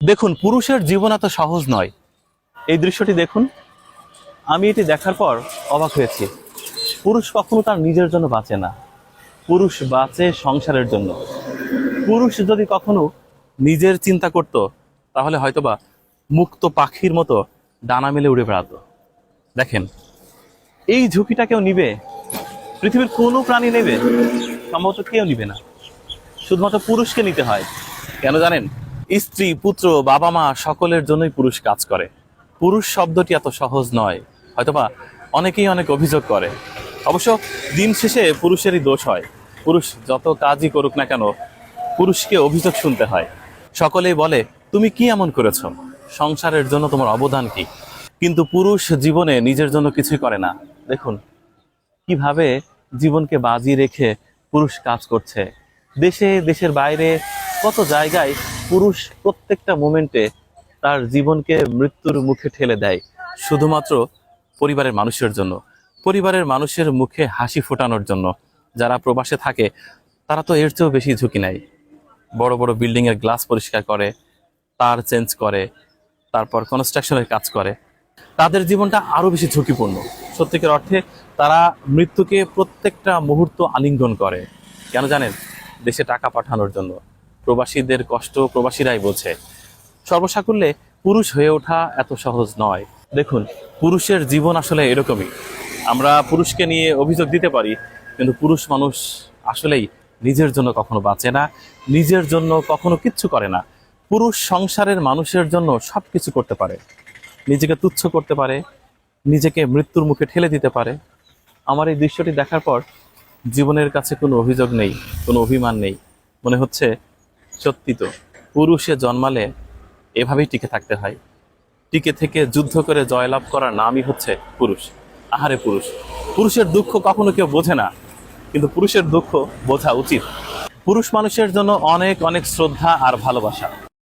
দেখুন, পুরুষের জীবন এত সহজ নয়। এই দৃশ্যটি দেখুন। আমি এটি দেখার পর অবাক হয়েছি। পুরুষ কখনো তার নিজের জন্য বাঁচে না, পুরুষ বাঁচে সংসারের জন্য। পুরুষ যদি কখনো নিজের চিন্তা করত, তাহলে হয়তোবা মুক্ত পাখির মতো ডানা মেলে উড়ে বেড়াতো। দেখেন, এই ঝুঁকিটা কেউ নিবে? পৃথিবীর কোনো প্রাণী নেবে? সম্ভবত কেউ নিবে না। শুধুমাত্র পুরুষকে নিতে হয়। কেন জানেন? স্ত্রী, পুত্র, বাবা মা সকলের জন্যই পুরুষ কাজ করে। পুরুষ শব্দটি এত সহজ নয়। হয়তোবা অনেকেই অনেক অভিযোগ করে। অবশ্য দিন শেষে পুরুষেরই দোষ হয়। পুরুষ যত কাজই করুক না কেন, পুরুষকে অভিযোগ শুনতে হয়। সকলেই বলে, তুমি কি এমন করেছো, সংসারের জন্য তোমার অবদান কি? কিন্তু পুরুষ জীবনে নিজের জন্য কিছুই করে না। দেখুন কিভাবে জীবনকে বাজি রেখে পুরুষ কাজ করছে। দেশে, দেশের বাইরে, কত জায়গায় পুরুষ প্রত্যেকটা মোমেন্টে তার জীবনকে মৃত্যুর মুখে ঠেলে দেয়, শুধুমাত্র পরিবারের মানুষের জন্য, পরিবারের মানুষের মুখে হাসি ফোটানোর জন্য। যারা প্রবাসে থাকে তারা তো এর চেয়েও বেশি ঝুঁকি নেয়। বড় বড় বিল্ডিংয়ের গ্লাস পরিষ্কার করে, তার চেঞ্জ করে, তারপর কনস্ট্রাকশনের কাজ করে। তাদের জীবনটা আরো বেশি ঝুঁকিপূর্ণ। সত্যিকার অর্থে তারা মৃত্যুকে প্রত্যেকটা মুহূর্ত আলিঙ্গন করে। কেন জানেন? দেশে টাকা পাঠানোর জন্য। প্রবাসীদের কষ্ট প্রবাসীরাই বোঝে। সর্বসাকুল্যে পুরুষ হয়ে ওঠা এত সহজ নয়। দেখুন, পুরুষের জীবন আসলে এরকমই। আমরা পুরুষকে নিয়ে অভিযোগ দিতে পারি, কিন্তু পুরুষ মানুষ আসলেই নিজের জন্য কখনো বাঁচে না, নিজের জন্য কখনো কিচ্ছু করে না। পুরুষ সংসারের মানুষের জন্য সবকিছু করতে পারে, নিজেকে তুচ্ছ করতে পারে, নিজেকে মৃত্যুর মুখে ঠেলে দিতে পারে। আমার এই দৃশ্যটি দেখার পর জীবনের কাছে কোনো অভিযোগ নেই, কোনো অভিমান নেই। মনে হচ্ছে সত্যি তো, পুরুষে জন্মালে এভাবেই টিকে থাকতে হয়। টিকে থেকে যুদ্ধ করে জয়লাভ করার নামই হচ্ছে পুরুষ। আহারে পুরুষ! পুরুষের দুঃখ কখনো কেউ বোঝে না, কিন্তু পুরুষের দুঃখ বোঝা উচিত। পুরুষ মানুষের জন্য অনেক অনেক শ্রদ্ধা আর ভালোবাসা।